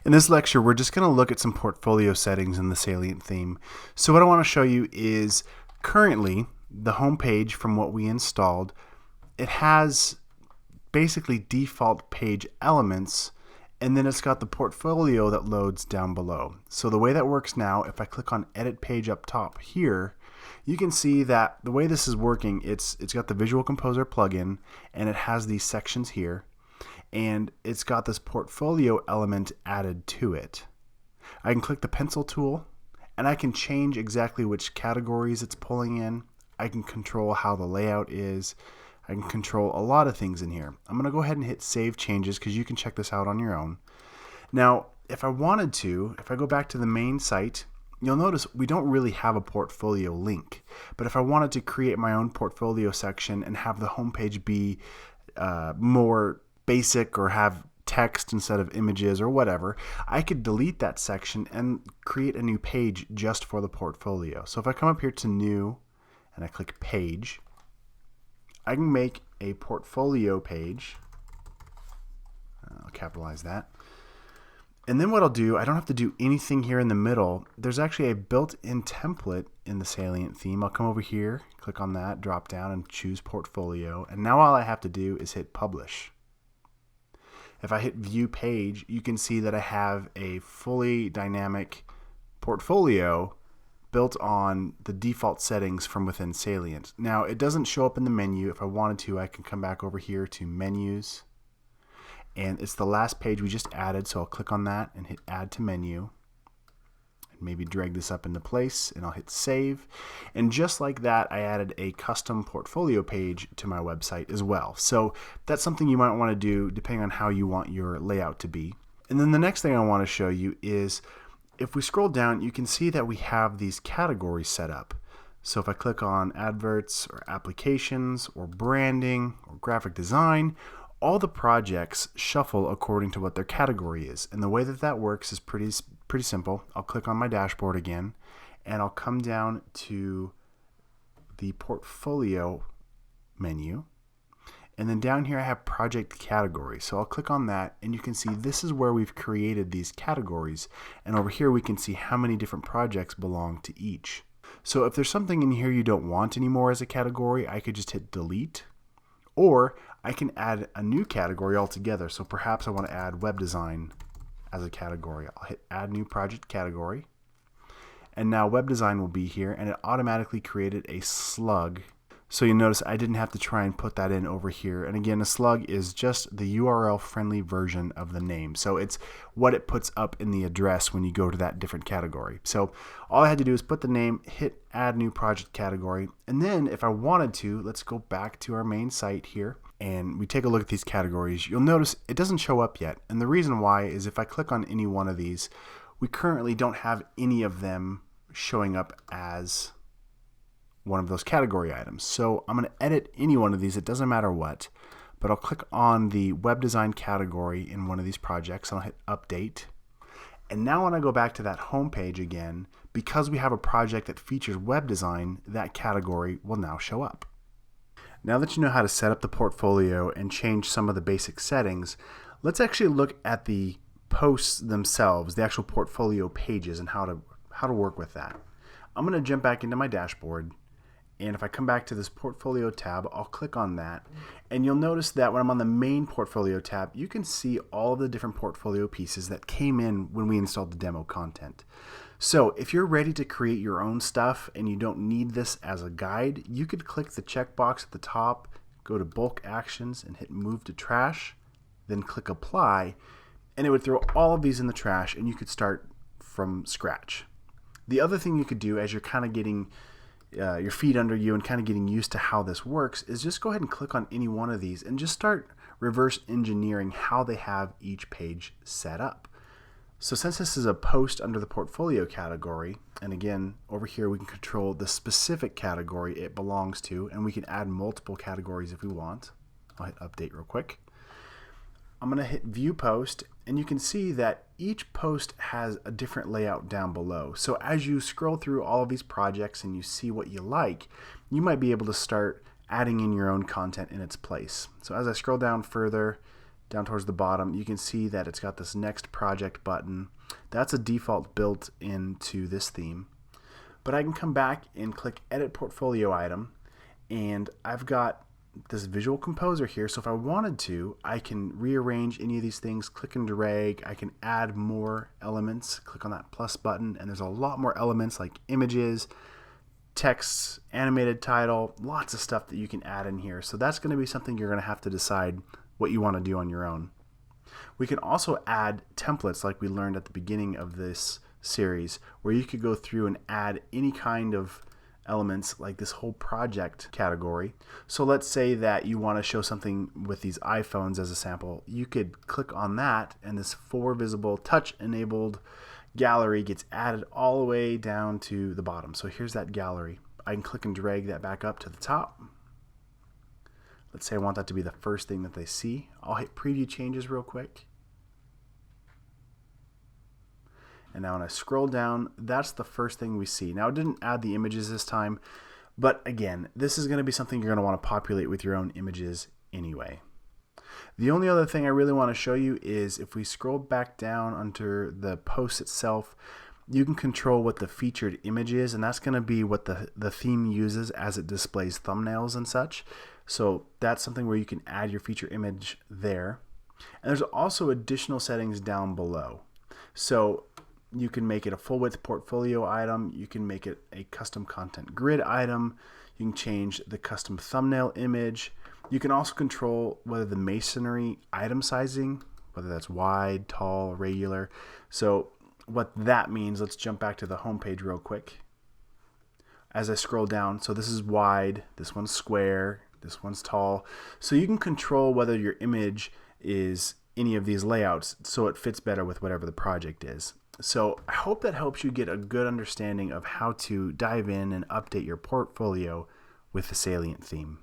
In this lecture, we're just going to look at some portfolio settings in the Salient theme. So what I want to show you is currently the home page from what we installed. It has basically default page elements, and then it's got the portfolio that loads down below. So the way that works now, if I click on Edit Page up top here, you can see that the way this is working, it's got the Visual Composer plugin, and it has these sections here, and it's got this portfolio element added to it. I can click the pencil tool, and I can change exactly which categories it's pulling in. I can control how the layout is. I can control a lot of things in here. I'm going to go ahead and hit Save Changes because you can check this out on your own. Now, if I wanted to, if I go back to the main site, you'll notice we don't really have a portfolio link. But if I wanted to create my own portfolio section and have the homepage be more basic or have text instead of images or whatever, I could delete that section and create a new page just for the portfolio. So if I come up here to New and I click Page, I can make a portfolio page. I'll capitalize that. And then what I'll do, I don't have to do anything here in the middle. There's actually a built-in template in the Salient theme. I'll come over here, click on that, drop down, and choose Portfolio. And now all I have to do is hit Publish. If I hit View Page, you can see that I have a fully dynamic portfolio built on the default settings from within Salient. Now, it doesn't show up in the menu. If I wanted to, I can come back over here to Menus. And it's the last page we just added, so I'll click on that and hit Add to Menu. And maybe drag this up into place, and I'll hit Save. And just like that, I added a custom portfolio page to my website as well. So that's something you might want to do depending on how you want your layout to be. And then the next thing I want to show you is, if we scroll down, you can see that we have these categories set up. So if I click on Adverts or Applications or Branding or Graphic Design, all the projects shuffle according to what their category is. And the way that that works is pretty simple. I'll click on my dashboard again, and I'll come down to the Portfolio menu. And then down here I have project categories. So I'll click on that, and you can see this is where we've created these categories. And over here we can see how many different projects belong to each. So if there's something in here you don't want anymore as a category, I could just hit delete. Or I can add a new category altogether. So perhaps I want to add web design as a category. I'll hit Add New Project Category. And now web design will be here, and it automatically created a slug. So you notice I didn't have to try and put that in over here. And again, a slug is just the URL friendly version of the name. So it's what it puts up in the address when you go to that different category. So all I had to do is put the name, hit Add New Project Category. And then if I wanted to, let's go back to our main site here, and we take a look at these categories. You'll notice it doesn't show up yet. And the reason why is if I click on any one of these, we currently don't have any of them showing up as one of those category items. So I'm going to edit any one of these, it doesn't matter what, but I'll click on the web design category in one of these projects, and I'll hit update. And now when I go back to that home page again, because we have a project that features web design, that category will now show up. Now that you know how to set up the portfolio and change some of the basic settings, let's actually look at the posts themselves, the actual portfolio pages, and how to work with that. I'm going to jump back into my dashboard. And if I come back to this portfolio tab, I'll click on that. And you'll notice that when I'm on the main portfolio tab, you can see all of the different portfolio pieces that came in when we installed the demo content. So if you're ready to create your own stuff and you don't need this as a guide, you could click the checkbox at the top, go to bulk actions and hit move to trash, then click apply, and it would throw all of these in the trash and you could start from scratch. The other thing you could do as you're kind of getting your feet under you and kind of getting used to how this works is just go ahead and click on any one of these and just start reverse engineering how they have each page set up. So since this is a post under the portfolio category, and again over here we can control the specific category it belongs to, and we can add multiple categories if we want. I'll hit update real quick. I'm going to hit view post, and you can see that each post has a different layout down below. So as you scroll through all of these projects and you see what you like, you might be able to start adding in your own content in its place. So as I scroll down further down towards the bottom, you can see that it's got this next project button. That's a default built into this theme. But I can come back and click Edit Portfolio Item, and I've got this Visual Composer here. So if I wanted to, I can rearrange any of these things, click and drag. I can add more elements, click on that plus button, and there's a lot more elements like images, text, animated title, lots of stuff that you can add in here. So that's going to be something you're going to have to decide what you want to do on your own. We can also add templates like we learned at the beginning of this series, where you could go through and add any kind of elements like this whole project category. So let's say that you want to show something with these iPhones as a sample. You could click on that, and this 4 visible touch enabled gallery gets added all the way down to the bottom. So here's that gallery. I can click and drag that back up to the top. Let's say I want that to be the first thing that they see. I'll hit preview changes real quick. And now when I scroll down, that's the first thing we see. Now it didn't add the images this time, but again, this is going to be something you're going to want to populate with your own images anyway. The only other thing I really want to show you is if we scroll back down under the post itself, you can control what the featured image is, and that's going to be what the theme uses as it displays thumbnails and such. So that's something where you can add your feature image there. And there's also additional settings down below. So you can make it a full width portfolio item, you can make it a custom content grid item, you can change the custom thumbnail image. You can also control whether the masonry item sizing, whether that's wide, tall, regular. So what that means, let's jump back to the home page real quick. As I scroll down, so this is wide, this one's square, this one's tall. So you can control whether your image is any of these layouts so it fits better with whatever the project is. So I hope that helps you get a good understanding of how to dive in and update your portfolio with the Salient theme.